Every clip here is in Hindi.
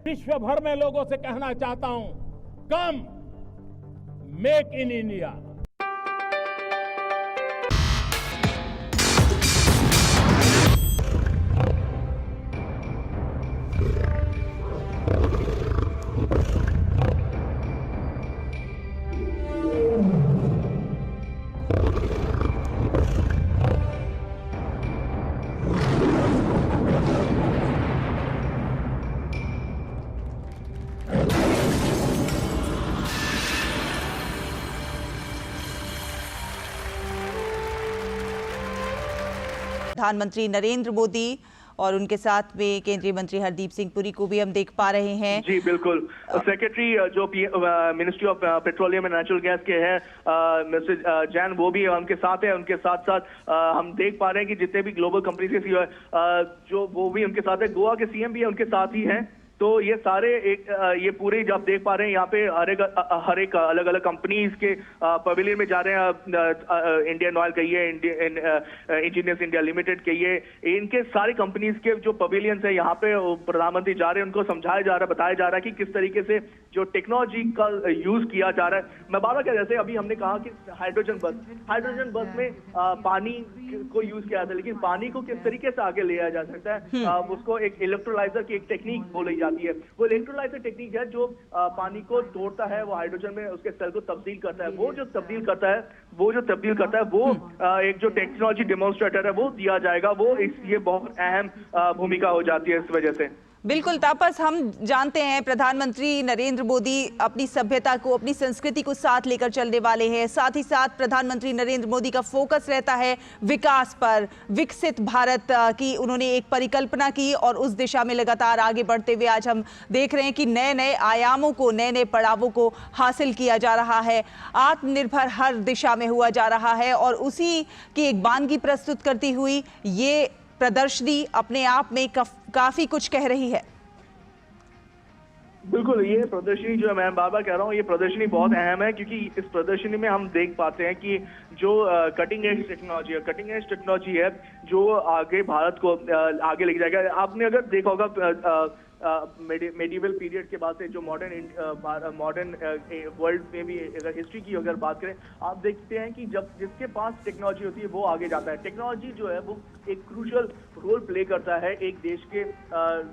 विश्व भर में लोगों से कहना चाहता हूं, कम मेक इन इंडिया। प्रधानमंत्री नरेंद्र मोदी और उनके साथ में केंद्रीय मंत्री हरदीप सिंह पुरी को भी हम देख पा रहे हैं। जी बिल्कुल। सेक्रेटरी जो ministry of petroleum and natural gas के हैं मिस्टर जैन, वो भी उनके साथ है। उनके साथ साथ हम देख पा रहे हैं कि जितने भी ग्लोबल कंपनी के सीईओ जो वो भी उनके साथ है। गोवा के सीएम भी उनके साथ ही हैं। तो ये सारे ये पूरे जब देख पा रहे हैं यहाँ पे हर एक अलग अलग कंपनीज के पवेलियन में जा रहे हैं। इंडियन ऑयल कहिए, इंजीनियर्स इंडिया लिमिटेड कहिए, इनके सारे कंपनीज के जो पवेलियंस है यहाँ पे प्रधानमंत्री जा रहे हैं। उनको समझाया जा रहा है, बताया जा रहा है कि किस तरीके से जो टेक्नोलॉजी का यूज किया जा रहा है। मैं बार-बार जैसे अभी हमने कहा कि हाइड्रोजन बस में पानी को यूज किया जाता है, लेकिन पानी को किस तरीके से आगे ले जा सकता है, उसको एक इलेक्ट्रोलाइजर की एक टेक्निक बोली जाती है। वो इलेक्ट्रोलाइजर टेक्निक है जो पानी को तोड़ता है, वो हाइड्रोजन में उसके सेल को तब्दील करता है। वो जो तब्दील करता है वो एक जो टेक्नोलॉजी डेमोन्स्ट्रेटर है वो दिया जाएगा। वो ये बहुत अहम भूमिका हो जाती है इस वजह से। बिल्कुल तापस, हम जानते हैं प्रधानमंत्री नरेंद्र मोदी अपनी सभ्यता को, अपनी संस्कृति को साथ लेकर चलने वाले हैं। साथ ही साथ प्रधानमंत्री नरेंद्र मोदी का फोकस रहता है विकास पर। विकसित भारत की उन्होंने एक परिकल्पना की और उस दिशा में लगातार आगे बढ़ते हुए आज हम देख रहे हैं कि नए नए आयामों को, नए नए पड़ावों को हासिल किया जा रहा है। आत्मनिर्भर हर दिशा में हुआ जा रहा है और उसी की एक वानगी प्रस्तुत करती हुई ये प्रदर्शनी अपने आप में काफी कुछ कह रही है। बिल्कुल, ये प्रदर्शनी जो मैं बार-बार कह रहा हूँ, ये प्रदर्शनी बहुत अहम है क्योंकि इस प्रदर्शनी में हम देख पाते हैं कि जो कटिंग एज टेक्नोलॉजी है जो आगे भारत को आगे लेके जाएगा। आपने अगर देखा होगा मेडिवल पीरियड के बाद से जो मॉडर्न वर्ल्ड में भी अगर हिस्ट्री की अगर बात करें, आप देखते हैं कि जब जिसके पास टेक्नोलॉजी होती है वो आगे जाता है। टेक्नोलॉजी जो है वो एक क्रूशियल रोल प्ले करता है एक देश के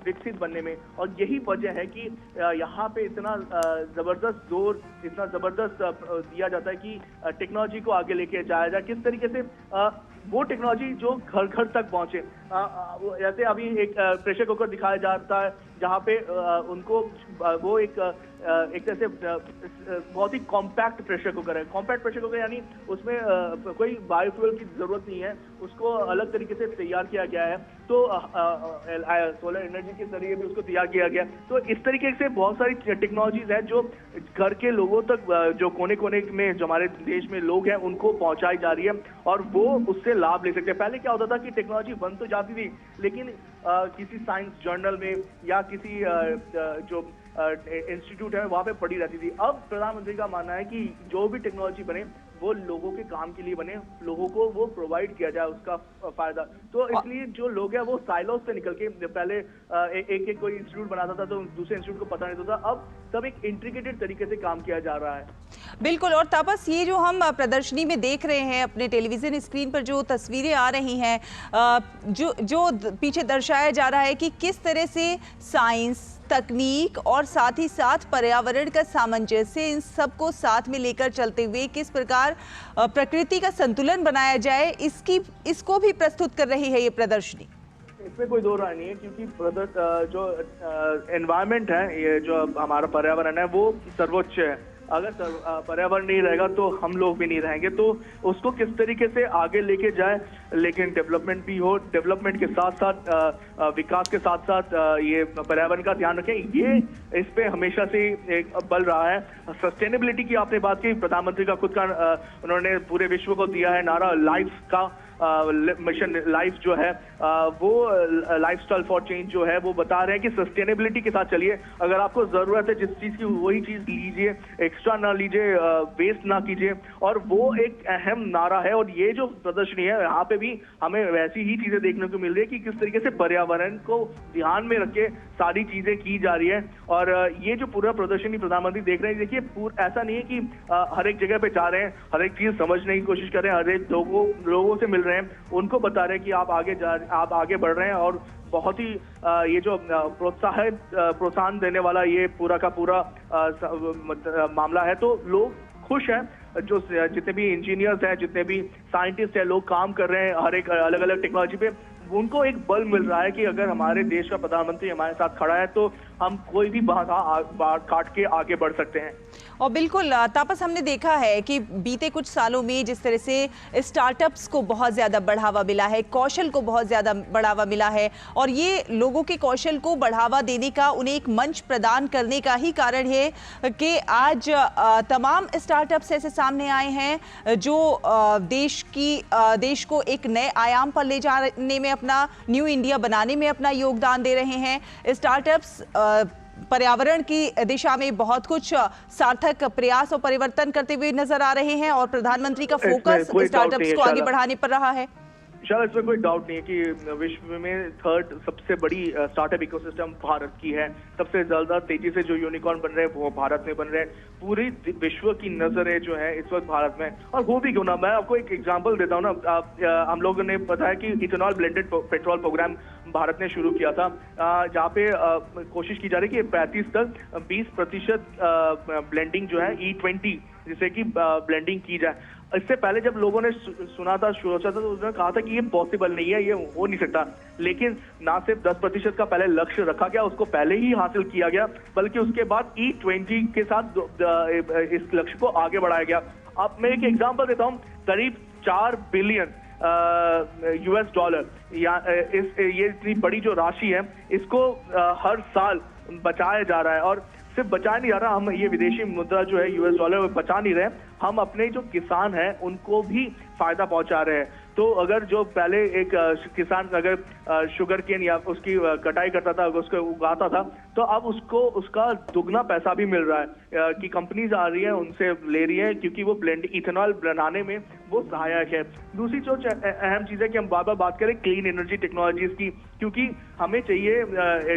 विकसित बनने में, और यही वजह है कि यहाँ पे इतना जबरदस्त जोर, इतना जबरदस्त दिया जाता है कि टेक्नोलॉजी को आगे लेके जाया जाए। किस तरीके से वो टेक्नोलॉजी जो घर घर तक पहुंचे। जैसे अभी एक प्रेशर कुकर दिखाया जाता है जहाँ पे उनको वो एक तरह से बहुत ही कॉम्पैक्ट प्रेशर कुकर है। कॉम्पैक्ट प्रेशर कुकर यानी उसमें कोई बायोफ्यूल की जरूरत नहीं है, उसको अलग तरीके से तैयार किया गया है। तो सोलर एनर्जी के जरिए भी उसको तैयार किया गया। तो इस तरीके से बहुत सारी टेक्नोलॉजीज हैं जो घर के लोगों तक, जो कोने कोने में जो हमारे देश में लोग हैं उनको पहुंचाई जा रही है और वो उससे लाभ ले सकते हैं। पहले क्या होता था कि टेक्नोलॉजी बन तो जाती थी, लेकिन किसी साइंस जर्नल में या किसी जो इंस्टीट्यूट है वहां पे पड़ी रहती थी। अब प्रधानमंत्री का मानना है कि जो भी टेक्नोलॉजी बने वो लोगों के काम के लिए बने, लोगों को वो प्रोवाइड किया जाए उसका फायदा। तो इसलिए जो लोग हैं वो साइलोस से निकल के, पहले एक कोई इंस्टीट्यूट बनाता था तो दूसरे इंस्टीट्यूट को पता नहीं होता था, अब सब एक इंटीग्रेटेड तरीके से काम किया जा रहा है। बिल्कुल। और तापस, ये जो हम प्रदर्शनी में देख रहे हैं अपने टेलीविजन स्क्रीन पर जो तस्वीरें आ रही हैं, जो पीछे दर्शाया जा रहा है कि किस तरह से साइंस, तकनीक और साथ ही साथ पर्यावरण का सामंजस्य, इन सबको साथ में लेकर चलते हुए किस प्रकार प्रकृति का संतुलन बनाया जाए, इसको भी प्रस्तुत कर रही है ये प्रदर्शनी। इसमें कोई दो राय नहीं है क्योंकि जो एनवायरनमेंट है, ये जो हमारा पर्यावरण है वो सर्वोच्च है। अगर पर्यावरण नहीं रहेगा तो हम लोग भी नहीं रहेंगे। तो उसको किस तरीके से आगे लेके जाए, लेकिन डेवलपमेंट भी हो, डेवलपमेंट के साथ साथ विकास के साथ साथ ये पर्यावरण का ध्यान रखें, ये इस पे हमेशा से एक बल रहा है। सस्टेनेबिलिटी की आपने बात की, प्रधानमंत्री का खुद का उन्होंने पूरे विश्व को दिया है नारा लाइफ का। मिशन लाइफ जो है वो लाइफस्टाइल फॉर चेंज जो है वो बता रहे हैं कि सस्टेनेबिलिटी के साथ चलिए। अगर आपको जरूरत है जिस चीज की वही चीज लीजिए, एक्स्ट्रा ना लीजिए, वेस्ट ना कीजिए। और वो एक अहम नारा है। और ये जो प्रदर्शनी है यहाँ पे भी हमें वैसी ही चीजें देखने को मिल रही है कि किस तरीके से पर्यावरण को ध्यान में रख के सारी चीजें की जा रही है। और ये जो पूरा प्रदर्शनी प्रधानमंत्री देख रहे हैं, देखिए ऐसा नहीं है कि हर एक जगह पे जा रहे हैं, हर एक चीज समझने की कोशिश कर रहे हैं, हर एक लोगों से मिल रहे हैं, उनको बता रहे हैं कि आप आगे बढ़ रहे हैं। और बहुत ही ये जो प्रोत्साहन देने वाला ये पूरा का पूरा मामला है। तो लोग खुश हैं, जो जितने भी इंजीनियर्स हैं, जितने भी साइंटिस्ट हैं, लोग काम कर रहे हैं हर एक अलग अलग टेक्नोलॉजी पे। उनको एक बल मिल रहा है कि अगर हमारे देश का प्रधानमंत्री हमारे साथ खड़ा है तो हम कोई भी बाधा काट के आगे बढ़ सकते हैं। और बिल्कुल तापस, हमने देखा है कि बीते कुछ सालों में जिस तरह से स्टार्टअप्स को बहुत ज़्यादा बढ़ावा मिला है, कौशल को बहुत ज़्यादा बढ़ावा मिला है, और ये लोगों के कौशल को बढ़ावा देने का, उन्हें एक मंच प्रदान करने का ही कारण है कि आज तमाम स्टार्टअप्स ऐसे सामने आए हैं जो देश को एक नए आयाम पर ले जाने में, अपना न्यू इंडिया बनाने में अपना योगदान दे रहे हैं। स्टार्टअप्स पर्यावरण की दिशा में बहुत कुछ सार्थक प्रयास और परिवर्तन करते हुए नजर आ रहे हैं, और प्रधानमंत्री का फोकस स्टार्टअप्स को आगे बढ़ाने पर रहा है। शायद इसमें कोई डाउट नहीं है कि विश्व में थर्ड सबसे बड़ी स्टार्टअप इकोसिस्टम भारत की है। सबसे ज्यादा तेजी से जो यूनिकॉर्न बन रहे हैं वो भारत में बन रहे हैं। पूरी विश्व की नजरें जो है इस वक्त भारत में। और वो भी क्यों ना, मैं आपको एक एग्जांपल देता हूँ ना। हम लोगों ने बताया कि ethanol blended petrol programme Bharat ने शुरू किया था, जहाँ पे कोशिश की जा रही है कि 35 तक 20% ब्लेंडिंग जो है E20 जिससे कि ब्लेंडिंग की जाए। इससे पहले जब लोगों ने सुना था, सोचा था, तो उन्होंने कहा था कि ये पॉसिबल नहीं है, ये हो नहीं सकता। लेकिन ना सिर्फ 10% का पहले लक्ष्य रखा गया, उसको पहले ही हासिल किया गया, बल्कि उसके बाद E20 के साथ इस लक्ष्य को आगे बढ़ाया गया। अब मैं एक एग्जांपल देता हूँ। करीब 4 बिलियन $, या ये इतनी बड़ी जो राशि है, इसको हर साल बचाया जा रहा है। और सिर्फ बचा नहीं जा रहा, हम ये विदेशी मुद्रा जो है $, बचा नहीं रहे, हम अपने जो किसान हैं उनको भी फायदा पहुंचा रहे हैं। तो अगर जो पहले एक किसान अगर शुगर केन या उसकी कटाई करता था, उसको उगाता था, तो अब उसको उसका दुगना पैसा भी मिल रहा है कि कंपनीज आ रही है, उनसे ले रही है, क्योंकि वो इथेनॉल बनाने में वो सहायक है। दूसरी जो अहम चीज है कि हम बार बार बात करें क्लीन एनर्जी टेक्नोलॉजीज की, क्योंकि हमें चाहिए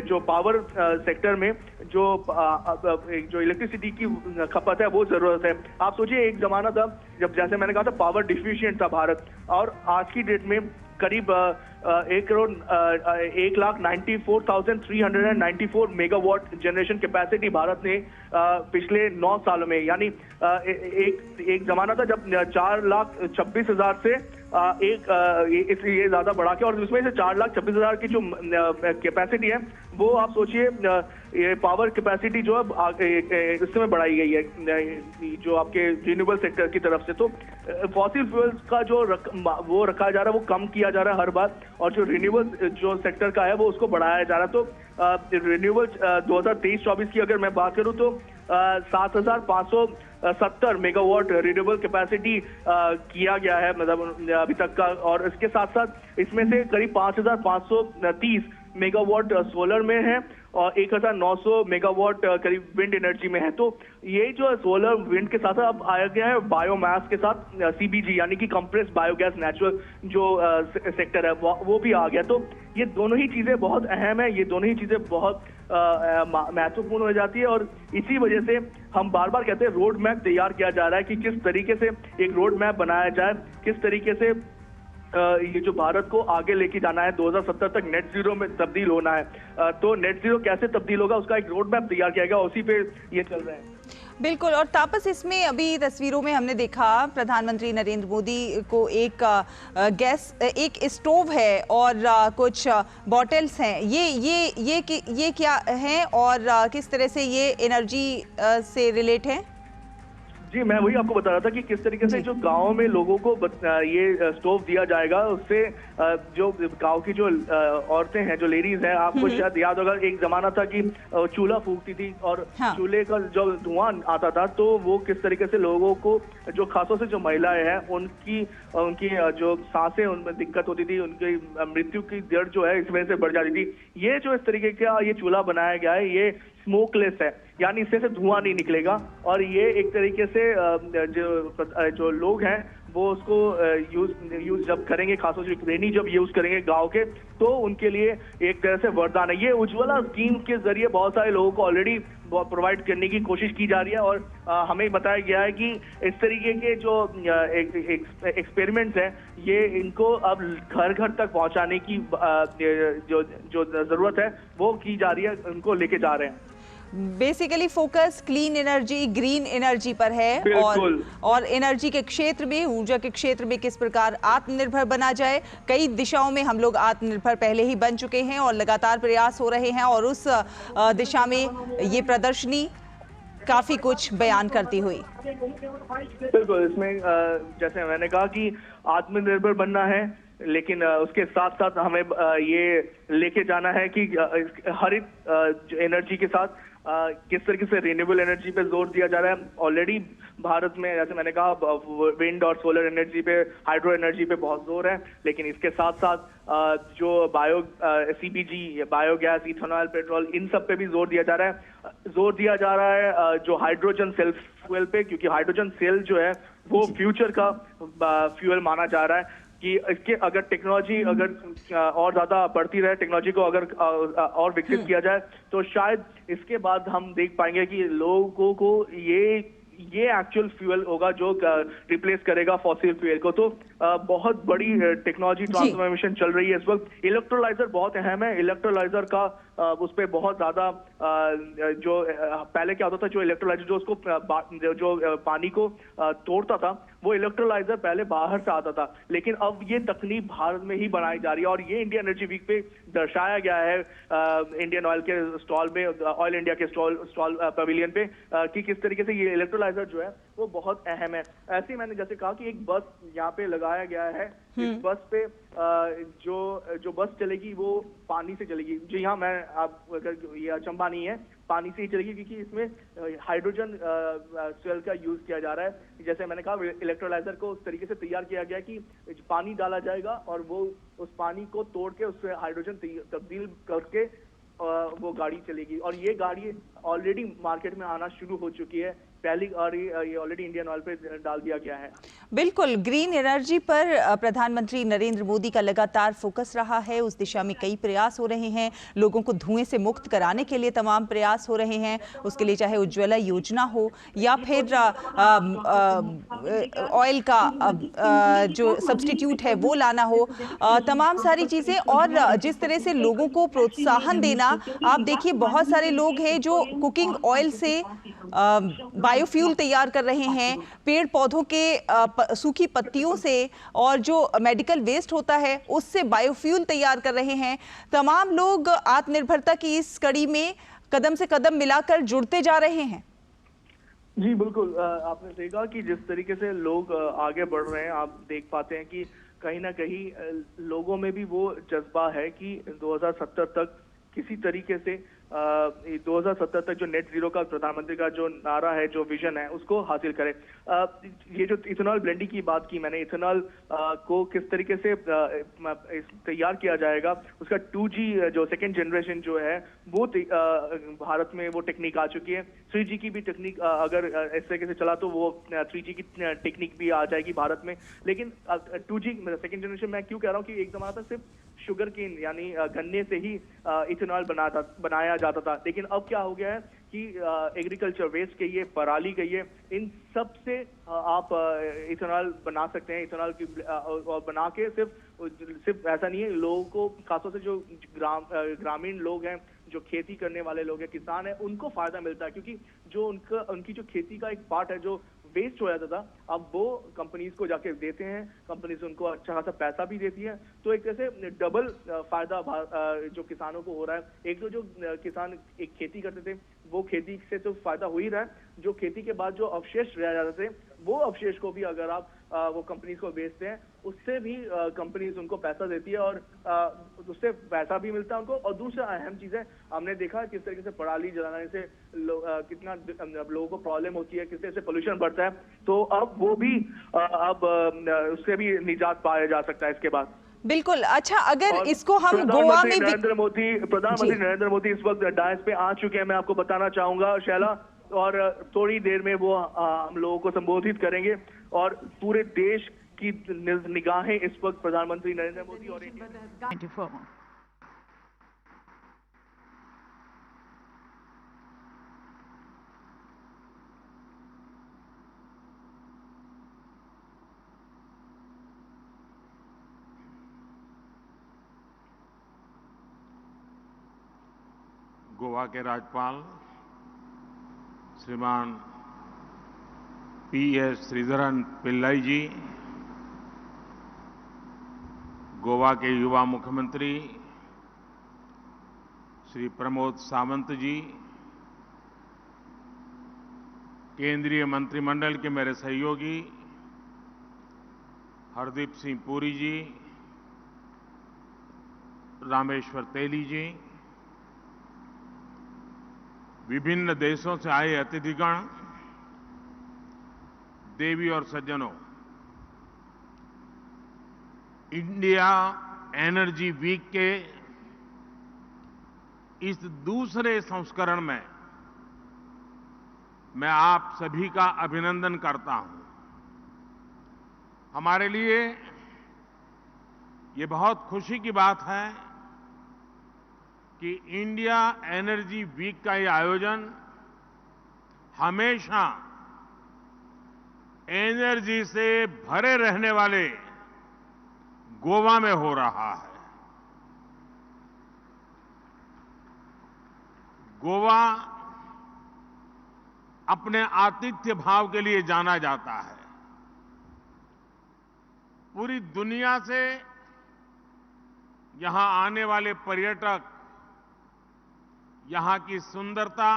जो पावर सेक्टर में जो इलेक्ट्रिसिटी की खपत है वो जरूरत है। आप सोचिए, एक जमाना था जब, जैसे मैंने कहा था, पावर डिफिशिएंट था भारत, और आज की डेट में करीब 1,94,394 मेगावाट जनरेशन कैपेसिटी भारत ने पिछले 9 सालों में, यानी एक जमाना था जब 4,26,000 से ये ज्यादा बढ़ा के, और उसमें से 4,26,000 की जो कैपेसिटी है वो आप सोचिए, ये पावर कैपेसिटी जो है इसमें बढ़ाई गई है जो आपके रिन्यूएबल सेक्टर की तरफ से। तो फॉसिल फ्यूल्स का जो वो रखा जा रहा है वो कम किया जा रहा है हर बार, और जो रिन्यूएबल जो सेक्टर का है वो उसको बढ़ाया जा रहा है। तो रिन्यूएबल 2023-24 की अगर मैं बात करूं तो 7,570 मेगावाट रिन्यूएबल कैपेसिटी किया गया है, मतलब अभी तक का। और इसके साथ साथ इसमें से करीब 5,530 मेगावाट सोलर में है, और 1,900 मेगावाट करीब विंड एनर्जी में है। तो ये जो सोलर विंड के साथ अब आया गया है बायोमास के साथ CBG, यानी कि कंप्रेस्ड बायोगैस नेचुरल जो सेक्टर है वो भी आ गया। तो ये दोनों ही चीजें बहुत अहम है, ये दोनों ही चीजें बहुत महत्वपूर्ण हो जाती है। और इसी वजह से हम बार बार कहते हैं रोड मैप तैयार किया जा रहा है कि किस तरीके से एक रोड मैप बनाया जाए, किस तरीके से ये जो भारत को आगे लेके जाना है, 2070 तक नेट जीरो में तब्दील होना है। तो नेट जीरो कैसे तब्दील होगा उसका एक रोड मैप तैयार किया गया, उसी पे ये चल रहा है। बिल्कुल। और तापस, इसमें अभी तस्वीरों में हमने देखा प्रधानमंत्री नरेंद्र मोदी को एक एक स्टोव है और कुछ बॉटल्स हैं। ये क्या हैं और किस तरह से ये एनर्जी से रिलेट है? जी, मैं वही आपको बता रहा था कि किस तरीके से जो गाँव में लोगों को ये स्टोव दिया जाएगा, उससे जो गाँव की जो औरतें हैं, जो लेडीज हैं, आपको शायद याद होगा एक जमाना था कि चूल्हा फूकती थी और हाँ। चूल्हे का जो धुआं आता था, तो वो किस तरीके से लोगों को, जो खासतौर से जो महिलाएं हैं, उनकी जो सांसें, उनमें दिक्कत होती थी, उनकी मृत्यु की दर जो है इस वजह से बढ़ जाती थी। ये जो इस तरीके का ये चूल्हा बनाया गया है, ये स्मोकलेस है, यानी इससे से धुआं नहीं निकलेगा और ये एक तरीके से जो लोग हैं वो उसको यूज जब करेंगे, खासतौर से गृहिणी जब यूज करेंगे गांव के, तो उनके लिए एक तरह से वरदान है। ये उज्ज्वला स्कीम के जरिए बहुत सारे लोगों को ऑलरेडी प्रोवाइड करने की कोशिश की जा रही है और हमें बताया गया है कि इस तरीके के जो एक्सपेरिमेंट्स हैं, ये इनको अब घर घर तक पहुंचाने की जो जरूरत है वो की जा रही है, उनको लेके जा रहे हैं। Basically focus clean energy, green energy पर है और एनर्जी के क्षेत्र में, ऊर्जा के क्षेत्र में किस प्रकार आत्मनिर्भर बना जाए। कई दिशाओं में हम लोग आत्मनिर्भर पहले ही बन चुके हैं और लगातार प्रयास हो रहे हैं और उस दिशा में ये प्रदर्शनी काफी कुछ बयान करती हुई। बिल्कुल, इसमें जैसे मैंने कहा कि आत्मनिर्भर बनना है, लेकिन उसके साथ साथ हमें ये लेके जाना है कि हरित एनर्जी के साथ किस तरीके से रिन्यूएबल एनर्जी पे जोर दिया जा रहा है। ऑलरेडी भारत में, जैसे मैंने कहा, विंड और सोलर एनर्जी पे, हाइड्रो एनर्जी पे बहुत जोर है, लेकिन इसके साथ साथ जो सीपीजी, बायोगैस, इथेनॉल, पेट्रोल, इन सब पे भी जोर दिया जा रहा है जो हाइड्रोजन सेल फ्यूल पे, क्योंकि हाइड्रोजन सेल जो है वो फ्यूचर का फ्यूल माना जा रहा है कि इसके अगर टेक्नोलॉजी और ज्यादा बढ़ती रहे, टेक्नोलॉजी को अगर और विकसित किया जाए, तो शायद इसके बाद हम देख पाएंगे कि लोगों को ये एक्चुअल फ्यूल होगा जो रिप्लेस करेगा फॉसिल फ्यूल को। तो बहुत बड़ी टेक्नोलॉजी ट्रांसफॉर्मेशन चल रही है इस वक्त। इलेक्ट्रोलाइजर बहुत अहम है। इलेक्ट्रोलाइजर का उस पर बहुत ज्यादा जो पहले क्या होता था, जो इलेक्ट्रोलाइजर जो उसको जो पानी को तोड़ता था, वो इलेक्ट्रोलाइजर पहले बाहर से आता था, लेकिन अब ये तकनीक भारत में ही बनाई जा रही है और ये इंडिया एनर्जी वीक पे दर्शाया गया है इंडियन ऑयल के स्टॉल में, ऑयल इंडिया के स्टॉल पवेलियन पे, कि किस तरीके से ये इलेक्ट्रोलाइजर जो है वो बहुत अहम है। ऐसे ही मैंने जैसे कहा कि एक बस यहाँ पे लगाया गया है, इस बस पे जो बस चलेगी वो पानी से चलेगी। जी हाँ, मैं आप अगर ये अचंभा नहीं है, पानी से ही चलेगी, क्योंकि इसमें हाइड्रोजन सेल का यूज किया जा रहा है। जैसे मैंने कहा, इलेक्ट्रोलाइजर को उस तरीके से तैयार किया गया कि पानी डाला जाएगा और वो उस पानी को तोड़ के उससे हाइड्रोजन तब्दील करके वो गाड़ी चलेगी और ये गाड़ी ऑलरेडी मार्केट में आना शुरू हो चुकी है पहली, और ये ऑलरेडी इंडियन ऑयल पे डाल दिया गया है। बिल्कुल, ग्रीन एनर्जी पर प्रधानमंत्री नरेंद्र मोदी का लगातार फोकस रहा है। उस दिशा में कई प्रयास हो रहे हैं, लोगों को धुएं से मुक्त कराने के लिए तमाम प्रयास हो रहे हैं। उसके लिए चाहे उज्ज्वला योजना हो या फिर ऑयल का जो सब्स्टिट्यूट है वो लाना हो, तमाम सारी चीजें। और जिस तरह से लोगों को प्रोत्साहन देना, आप देखिए बहुत सारे लोग हैं जो कुकिंग ऑयल से बायोफ्यूल तैयार कर रहे हैं, पेड़ पौधों के सूखी पत्तियों से और जो मेडिकल वेस्ट होता है उससे बायोफ्यूल तैयार कर रहे हैं। तमाम लोग आत्मनिर्भरता की इस कड़ी में कदम से कदम मिलाकर जुड़ते जा रहे हैं। जी बिल्कुल, आपने देखा कि जिस तरीके से लोग आगे बढ़ रहे हैं, आप देख पाते हैं कि कहीं ना कहीं लोगों में भी वो जज्बा है कि 2070 तक किसी तरीके से 2070 तक जो नेट जीरो का प्रधानमंत्री का जो नारा है, जो विजन है, उसको हासिल करें। ये जो इथेनॉल ब्लेंडिंग की बात की मैंने, इथेनॉल को किस तरीके से तैयार किया जाएगा, उसका 2G जो सेकेंड जनरेशन जो है वो भारत में वो टेक्निक आ चुकी है। 3G की भी टेक्निक अगर इस तरीके से चला तो वो 3G की टेक्निक भी आ जाएगी भारत में। लेकिन 2G सेकेंड जनरेशन मैं क्यों कह रहा हूँ कि एक जमाना था सिर्फ शुगर केन यानी गन्ने से ही इथेनॉल बनाया जाता था, लेकिन अब क्या हो गया है कि एग्रीकल्चर वेस्ट के ये पराली के ये इन सब से आप इथेनॉल बना सकते हैं। इथेनॉल की और बना के सिर्फ ऐसा नहीं है, लोगों को खासतौर से जो ग्रामीण लोग हैं, जो खेती करने वाले लोग हैं, किसान हैं, उनको फायदा मिलता है, क्योंकि जो उनकी जो खेती का एक पार्ट है जो वेस्ट हो जाता था, अब वो कंपनीज को जाके देते हैं, कंपनीज उनको अच्छा खासा पैसा भी देती है। तो एक तरह से डबल फायदा जो किसानों को हो रहा है। एक तो जो किसान एक खेती करते थे वो खेती से तो फायदा हो ही रहा है, जो खेती के बाद जो अवशेष रह जाते थे वो अवशेष को भी अगर आप वो कंपनीज को बेचते हैं उससे भी कंपनीज उनको पैसा देती है और उससे पैसा भी मिलता है उनको। और दूसरा अहम चीज है, हमने देखा किस तरीके से पराली जलाने से कितना लोगों को प्रॉब्लम होती है, किस तरह से पोल्यूशन बढ़ता है। तो अब वो भी उससे भी निजात पाया जा सकता है इसके बाद। बिल्कुल। अच्छा, अगर इसको हम गोवा में प्रधानमंत्री नरेंद्र मोदी इस वक्त डायस पे आ चुके हैं, मैं आपको बताना चाहूंगा शैला, और थोड़ी देर में वो हम लोगों को संबोधित करेंगे और पूरे देश की निगाहें इस वक्त प्रधानमंत्री नरेंद्र मोदी और गोवा के राज्यपाल श्रीमान पी.एस. श्रीधरन पिल्लाई जी, गोवा के युवा मुख्यमंत्री श्री प्रमोद सावंत जी, केंद्रीय मंत्रिमंडल के मेरे सहयोगी हरदीप सिंह पुरी जी, रामेश्वर तेली जी, विभिन्न देशों से आए अतिथिगण, देवी और सज्जनों, इंडिया एनर्जी वीक के इस दूसरे संस्करण में मैं आप सभी का अभिनंदन करता हूं। हमारे लिए ये बहुत खुशी की बात है कि इंडिया एनर्जी वीक का ये आयोजन हमेशा एनर्जी से भरे रहने वाले गोवा में हो रहा है। गोवा अपने आतिथ्य भाव के लिए जाना जाता है। पूरी दुनिया से यहां आने वाले पर्यटक यहां की सुंदरता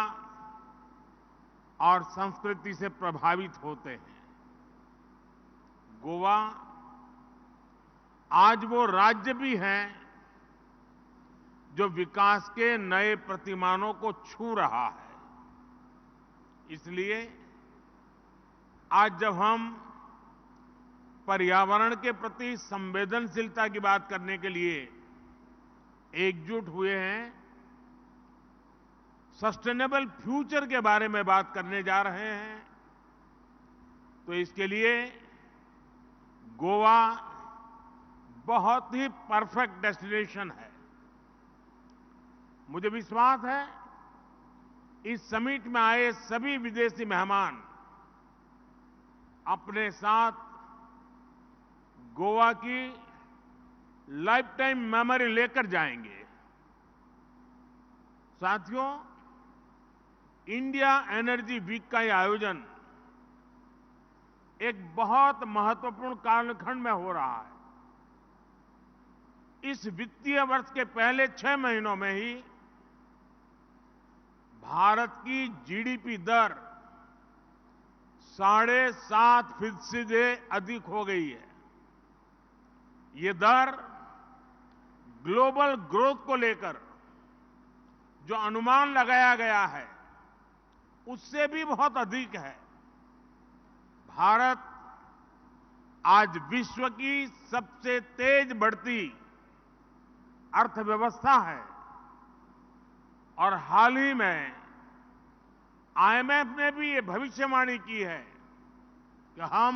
और संस्कृति से प्रभावित होते हैं। गोवा आज वो राज्य भी है जो विकास के नए प्रतिमानों को छू रहा है। इसलिए आज जब हम पर्यावरण के प्रति संवेदनशीलता की बात करने के लिए एकजुट हुए हैं, सस्टेनेबल फ्यूचर के बारे में बात करने जा रहे हैं, तो इसके लिए गोवा बहुत ही परफेक्ट डेस्टिनेशन है। मुझे विश्वास है इस समिट में आए सभी विदेशी मेहमान अपने साथ गोवा की लाइफ टाइम मेमोरी लेकर जाएंगे। साथियों, इंडिया एनर्जी वीक का यह आयोजन एक बहुत महत्वपूर्ण कालखंड में हो रहा है। इस वित्तीय वर्ष के पहले 6 महीनों में ही भारत की जीडीपी दर 7.5% से अधिक हो गई है। ये दर ग्लोबल ग्रोथ को लेकर जो अनुमान लगाया गया है उससे भी बहुत अधिक है। भारत आज विश्व की सबसे तेज बढ़ती अर्थव्यवस्था है और हाल ही में आईएमएफ ने भी ये भविष्यवाणी की है कि हम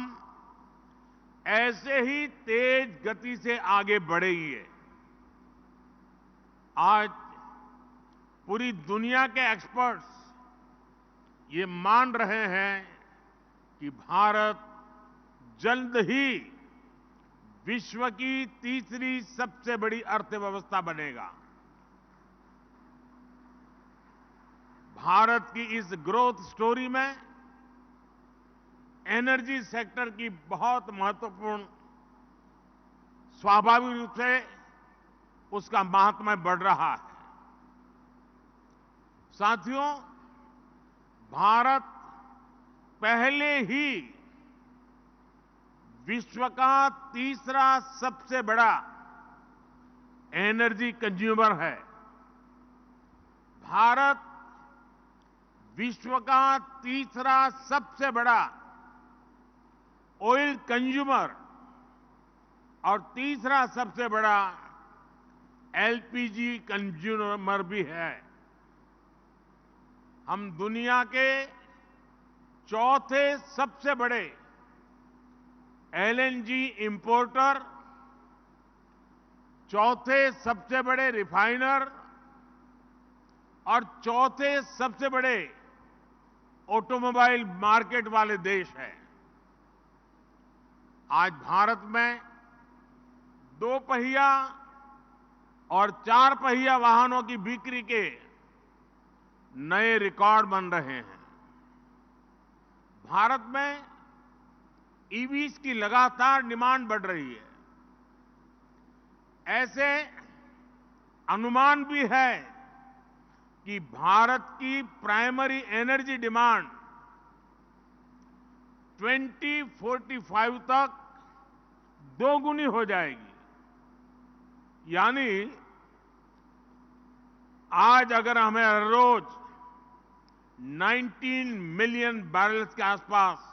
ऐसे ही तेज गति से आगे बढ़ेंगे। आज पूरी दुनिया के एक्सपर्ट्स ये मान रहे हैं कि भारत जल्द ही विश्व की तीसरी सबसे बड़ी अर्थव्यवस्था बनेगा। भारत की इस ग्रोथ स्टोरी में एनर्जी सेक्टर की बहुत महत्वपूर्ण, स्वाभाविक रूप से उसका महात्म्य बढ़ रहा है। साथियों, भारत पहले ही विश्व का तीसरा सबसे बड़ा एनर्जी कंज्यूमर है। भारत विश्व का तीसरा सबसे बड़ा ऑयल कंज्यूमर और तीसरा सबसे बड़ा एलपीजी कंज्यूमर भी है। हम दुनिया के चौथे सबसे बड़े एलएनजी इंपोर्टर, चौथे सबसे बड़े रिफाइनर और चौथे सबसे बड़े ऑटोमोबाइल मार्केट वाले देश हैं। आज भारत में 2 पहिया और 4 पहिया वाहनों की बिक्री के नए रिकॉर्ड बन रहे हैं। भारत में ईवीज की लगातार डिमांड बढ़ रही है। ऐसे अनुमान भी है कि भारत की प्राइमरी एनर्जी डिमांड 2045 तक 2 गुनी हो जाएगी। यानी आज अगर हमें हर रोज 19 मिलियन बैरल्स के आसपास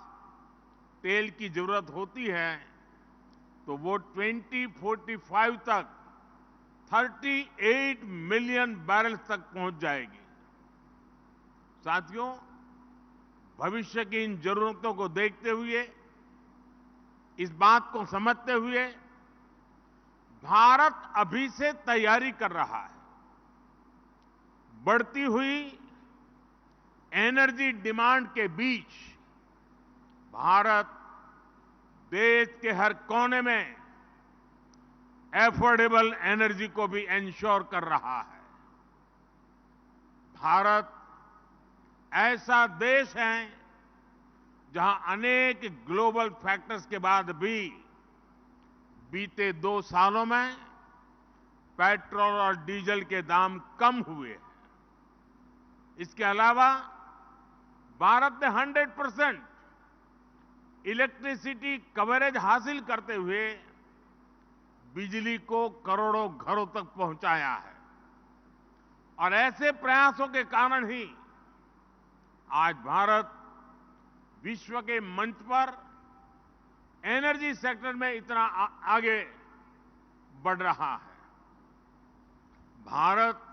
तेल की जरूरत होती है, तो वो 2045 तक 38 मिलियन बैरल्स तक पहुंच जाएगी। साथियों, भविष्य की इन जरूरतों को देखते हुए, इस बात को समझते हुए भारत अभी से तैयारी कर रहा है। बढ़ती हुई एनर्जी डिमांड के बीच भारत देश के हर कोने में एफोर्डेबल एनर्जी को भी इंश्योर कर रहा है। भारत ऐसा देश है जहां अनेक ग्लोबल फैक्टर्स के बाद भी बीते 2 सालों में पेट्रोल और डीजल के दाम कम हुए हैं। इसके अलावा भारत ने 100% इलेक्ट्रिसिटी कवरेज हासिल करते हुए बिजली को करोड़ों घरों तक पहुंचाया है। और ऐसे प्रयासों के कारण ही आज भारत विश्व के मंच पर एनर्जी सेक्टर में इतना आगे बढ़ रहा है। भारत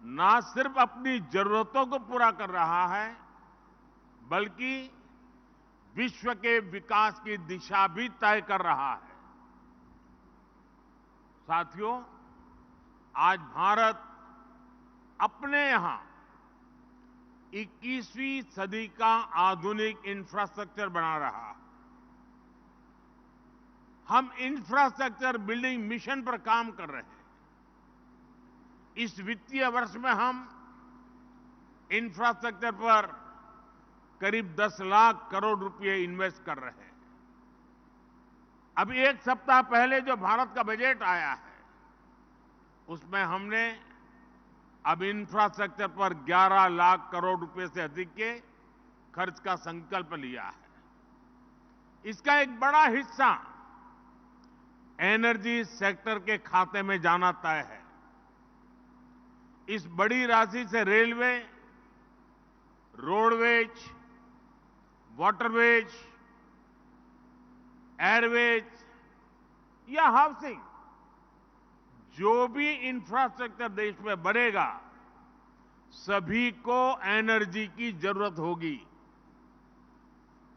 ना सिर्फ अपनी जरूरतों को पूरा कर रहा है, बल्कि विश्व के विकास की दिशा भी तय कर रहा है। साथियों, आज भारत अपने यहां 21वीं सदी का आधुनिक इंफ्रास्ट्रक्चर बना रहा है। हम इंफ्रास्ट्रक्चर बिल्डिंग मिशन पर काम कर रहे हैं। इस वित्तीय वर्ष में हम इंफ्रास्ट्रक्चर पर करीब 10 लाख करोड़ रुपए इन्वेस्ट कर रहे हैं। अभी 1 सप्ताह पहले जो भारत का बजट आया है, उसमें हमने अब इंफ्रास्ट्रक्चर पर 11 लाख करोड़ रुपए से अधिक के खर्च का संकल्प लिया है। इसका एक बड़ा हिस्सा एनर्जी सेक्टर के खाते में जाना तय है। इस बड़ी राशि से रेलवे, रोडवेज, वाटरवेज, एयरवेज या हाउसिंग, जो भी इंफ्रास्ट्रक्चर देश में बनेगा, सभी को एनर्जी की जरूरत होगी।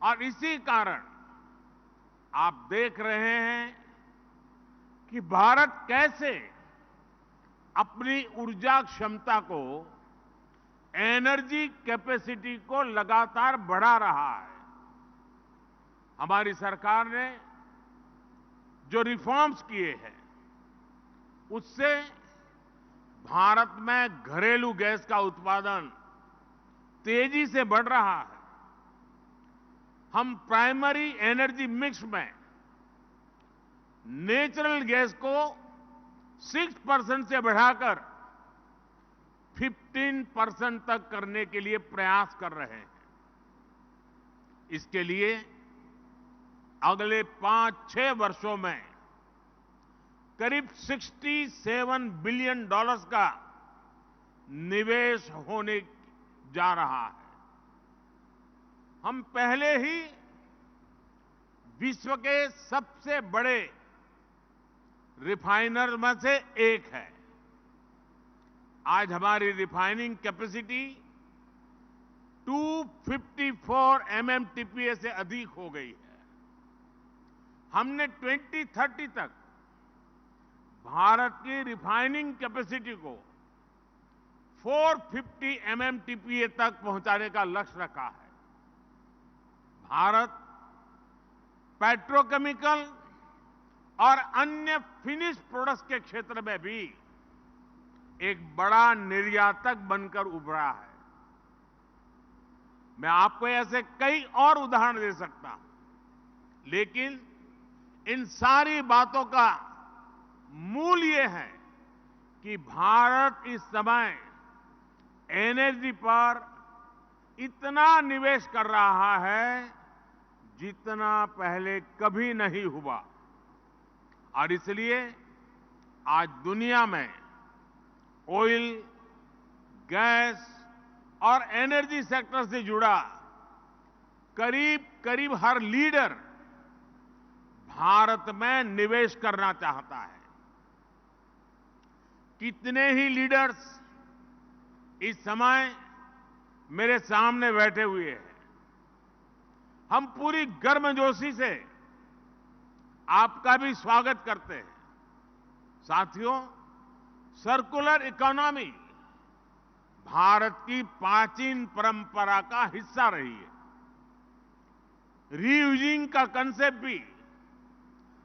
और इसी कारण आप देख रहे हैं कि भारत कैसे अपनी ऊर्जा क्षमता को, एनर्जी कैपेसिटी को लगातार बढ़ा रहा है। हमारी सरकार ने जो रिफॉर्म्स किए हैं, उससे भारत में घरेलू गैस का उत्पादन तेजी से बढ़ रहा है। हम प्राइमरी एनर्जी मिक्स में नेचुरल गैस को 6% से बढ़ाकर 15% तक करने के लिए प्रयास कर रहे हैं। इसके लिए अगले 5-6 वर्षों में करीब $67 बिलियन का निवेश होने जा रहा है। हम पहले ही विश्व के सबसे बड़े रिफाइनर में से एक है। आज हमारी रिफाइनिंग कैपेसिटी 254 MMTPA से अधिक हो गई है। हमने 2030 तक भारत की रिफाइनिंग कैपेसिटी को 450 MMTPA तक पहुंचाने का लक्ष्य रखा है। भारत पेट्रोकेमिकल और अन्य फिनिश प्रोडक्ट्स के क्षेत्र में भी एक बड़ा निर्यातक बनकर उभरा है। मैं आपको ऐसे कई और उदाहरण दे सकता हूं, लेकिन इन सारी बातों का मूल ये है कि भारत इस समय एनर्जी पर इतना निवेश कर रहा है जितना पहले कभी नहीं हुआ। और इसलिए आज दुनिया में ऑयल, गैस और एनर्जी सेक्टर से जुड़ा करीब करीब हर लीडर भारत में निवेश करना चाहता है। कितने ही लीडर्स इस समय मेरे सामने बैठे हुए हैं। हम पूरी गर्मजोशी से आपका भी स्वागत करते हैं। साथियों, सर्कुलर इकोनॉमी भारत की प्राचीन परंपरा का हिस्सा रही है। रीयूजिंग का कंसेप्ट भी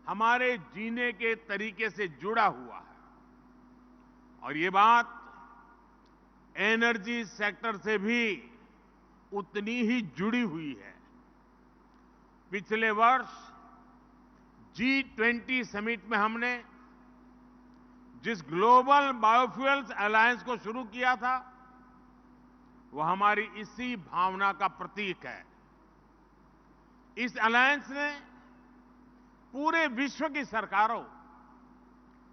हमारे जीने के तरीके से जुड़ा हुआ है। और ये बात एनर्जी सेक्टर से भी उतनी ही जुड़ी हुई है। पिछले वर्ष G20 समिट में हमने जिस ग्लोबल बायोफ्यूल्स अलायंस को शुरू किया था, वो हमारी इसी भावना का प्रतीक है। इस अलायंस ने पूरे विश्व की सरकारों,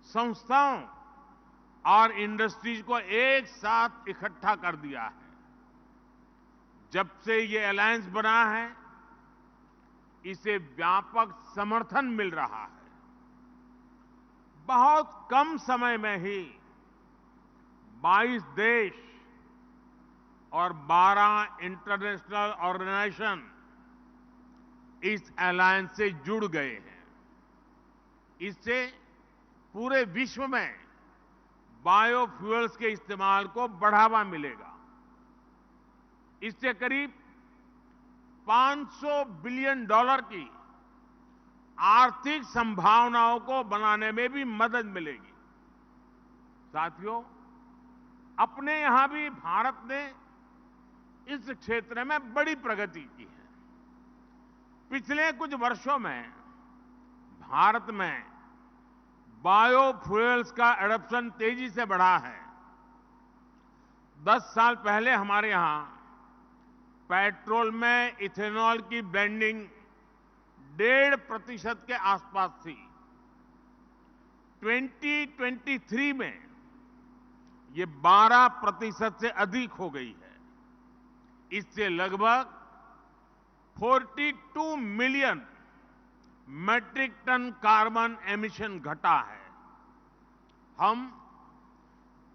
संस्थाओं और इंडस्ट्रीज को एक साथ इकट्ठा कर दिया है। जब से ये अलायंस बना है, इसे व्यापक समर्थन मिल रहा है। बहुत कम समय में ही 22 देश और 12 इंटरनेशनल ऑर्गेनाइजेशन इस अलायंस से जुड़ गए हैं। इससे पूरे विश्व में बायोफ्यूल्स के इस्तेमाल को बढ़ावा मिलेगा। इससे करीब $500 बिलियन की आर्थिक संभावनाओं को बनाने में भी मदद मिलेगी। साथियों, अपने यहां भी भारत ने इस क्षेत्र में बड़ी प्रगति की है। पिछले कुछ वर्षों में भारत में बायोफ्यूल्स का एडॉप्शन तेजी से बढ़ा है। 10 साल पहले हमारे यहां पेट्रोल में इथेनॉल की ब्लेंडिंग 1.5% के आसपास थी। 2023 में ये 12% से अधिक हो गई है। इससे लगभग 42 million metric tonne carbon emission घटा है। हम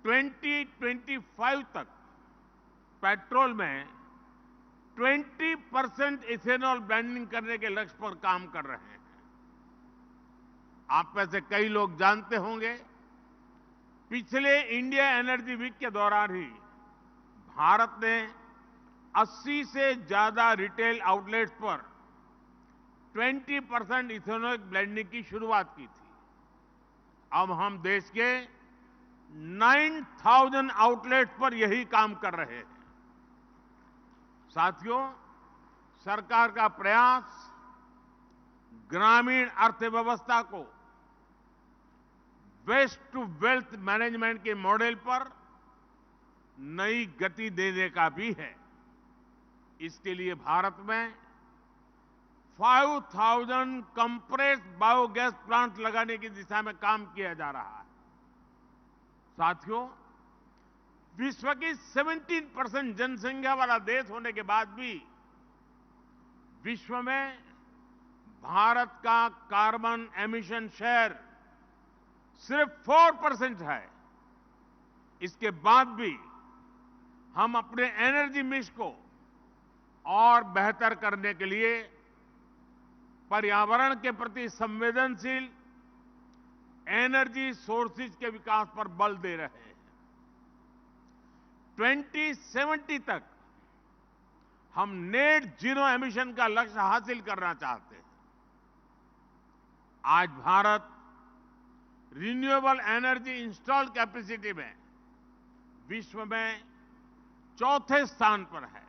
2025 तक पेट्रोल में 20% इथेनॉल ब्लेंडिंग करने के लक्ष्य पर काम कर रहे हैं। आप में से कई लोग जानते होंगे, पिछले इंडिया एनर्जी वीक के दौरान ही भारत ने 80 से ज्यादा रिटेल आउटलेट्स पर 20% इथेनॉल ब्लेंडिंग की शुरुआत की थी। अब हम देश के 9,000 आउटलेट्स पर यही काम कर रहे हैं। साथियों, सरकार का प्रयास ग्रामीण अर्थव्यवस्था को वेस्ट टू वेल्थ मैनेजमेंट के मॉडल पर नई गति देने का भी है। इसके लिए भारत में 5000 कंप्रेस्ड बायोगैस प्लांट लगाने की दिशा में काम किया जा रहा है। साथियों, विश्व की 17% जनसंख्या वाला देश होने के बाद भी विश्व में भारत का कार्बन एमिशन शेयर सिर्फ 4% है। इसके बाद भी हम अपने एनर्जी मिक्स को और बेहतर करने के लिए पर्यावरण के प्रति संवेदनशील एनर्जी सोर्सेज के विकास पर बल दे रहे हैं। 2070 तक हम नेट जीरो एमिशन का लक्ष्य हासिल करना चाहते हैं। आज Bharat renewable energy install capacity में विश्व में चौथे स्थान पर है।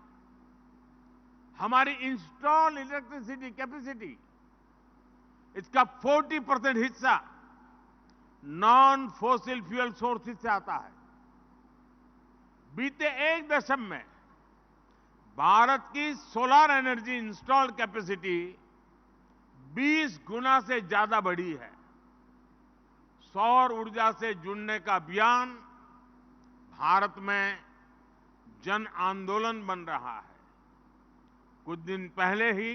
हमारी इंस्टॉल इलेक्ट्रिसिटी कैपेसिटी, इसका 40% हिस्सा नॉन फॉसिल फ्यूल सोर्सेज से आता है। बीते एक दशक में भारत की सोलर एनर्जी इंस्टॉल कैपेसिटी 20 गुना से ज्यादा बढ़ी है। सौर ऊर्जा से जुड़ने का अभियान भारत में जन आंदोलन बन रहा है। कुछ दिन पहले ही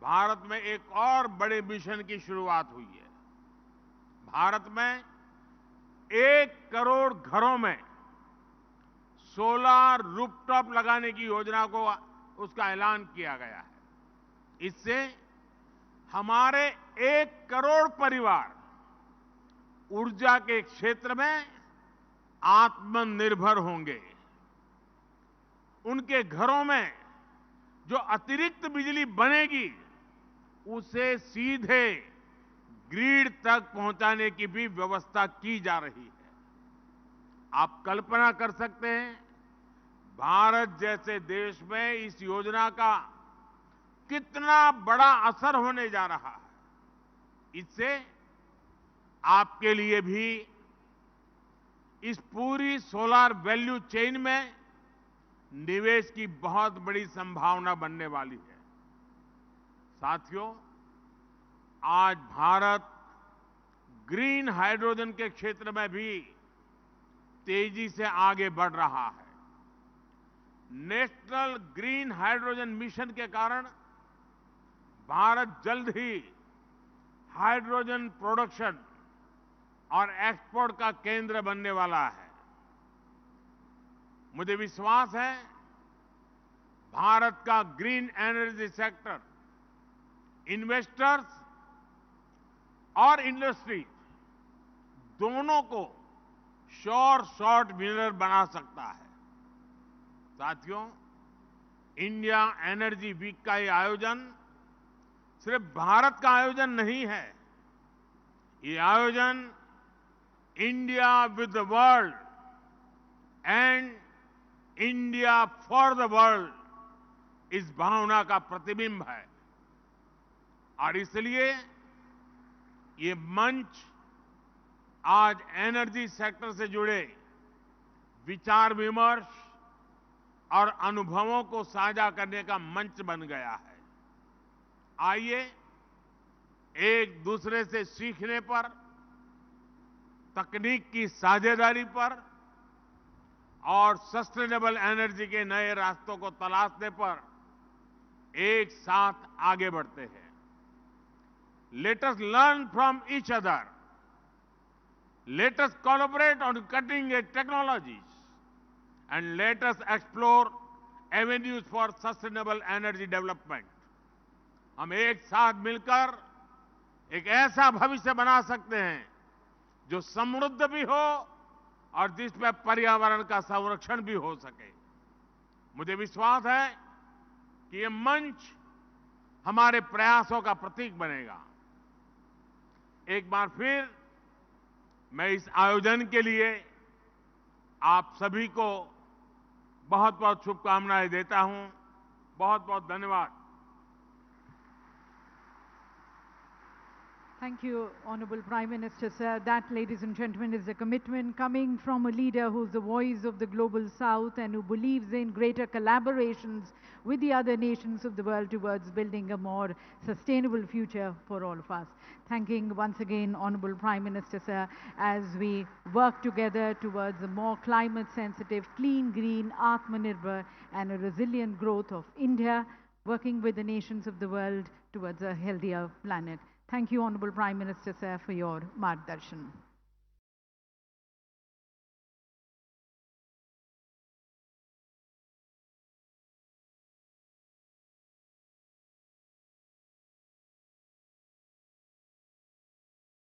भारत में एक और बड़े मिशन की शुरुआत हुई है। भारत में 1 करोड़ घरों में सोलर रूफटॉप लगाने की योजना को उसका ऐलान किया गया है। इससे हमारे 1 करोड़ परिवार ऊर्जा के क्षेत्र में आत्मनिर्भर होंगे। उनके घरों में जो अतिरिक्त बिजली बनेगी उसे सीधे ग्रिड तक पहुंचाने की भी व्यवस्था की जा रही है। आप कल्पना कर सकते हैं, भारत जैसे देश में इस योजना का कितना बड़ा असर होने जा रहा है। इससे आपके लिए भी इस पूरी सोलर वैल्यू चेन में निवेश की बहुत बड़ी संभावना बनने वाली है। साथियों, आज भारत ग्रीन हाइड्रोजन के क्षेत्र में भी तेजी से आगे बढ़ रहा है। नेशनल ग्रीन हाइड्रोजन मिशन के कारण भारत जल्द ही हाइड्रोजन प्रोडक्शन और एक्सपोर्ट का केंद्र बनने वाला है। मुझे विश्वास है, भारत का ग्रीन एनर्जी सेक्टर इन्वेस्टर्स और इंडस्ट्री दोनों को श्योर शॉट विनर बना सकता है। साथियों, इंडिया एनर्जी वीक का ये आयोजन सिर्फ भारत का आयोजन नहीं है। ये आयोजन India with the world and India for the world इस भावना का प्रतिबिंब है। और इसलिए ये मंच आज एनर्जी सेक्टर से जुड़े विचार विमर्श और अनुभवों को साझा करने का मंच बन गया है। आइए एक दूसरे से सीखने पर, तकनीक की साझेदारी पर और सस्टेनेबल एनर्जी के नए रास्तों को तलाशने पर एक साथ आगे बढ़ते हैं। Let us learn from each other. Let us collaborate on cutting-edge technologies and let us explore avenues for sustainable energy development. हम एक साथ मिलकर एक ऐसा भविष्य बना सकते हैं जो समृद्ध भी हो और जिसमें पर्यावरण का संरक्षण भी हो सके। मुझे विश्वास है कि ये मंच हमारे प्रयासों का प्रतीक बनेगा। एक बार फिर मैं इस आयोजन के लिए आप सभी को बहुत बहुत शुभकामनाएं देता हूं। बहुत बहुत धन्यवाद। Thank you, Honorable Prime Minister, sir. That, ladies and gentlemen, is a commitment coming from a leader who's the voice of the Global South and who believes in greater collaborations with the other nations of the world towards building a more sustainable future for all of us. Thanking once again, Honorable Prime Minister, sir, as we work together towards a more climate-sensitive, clean, green, Atmanirbhar and a resilient growth of India, working with the nations of the world towards a healthier planet. Thank you, Honorable Prime Minister, sir, for your margdarshan.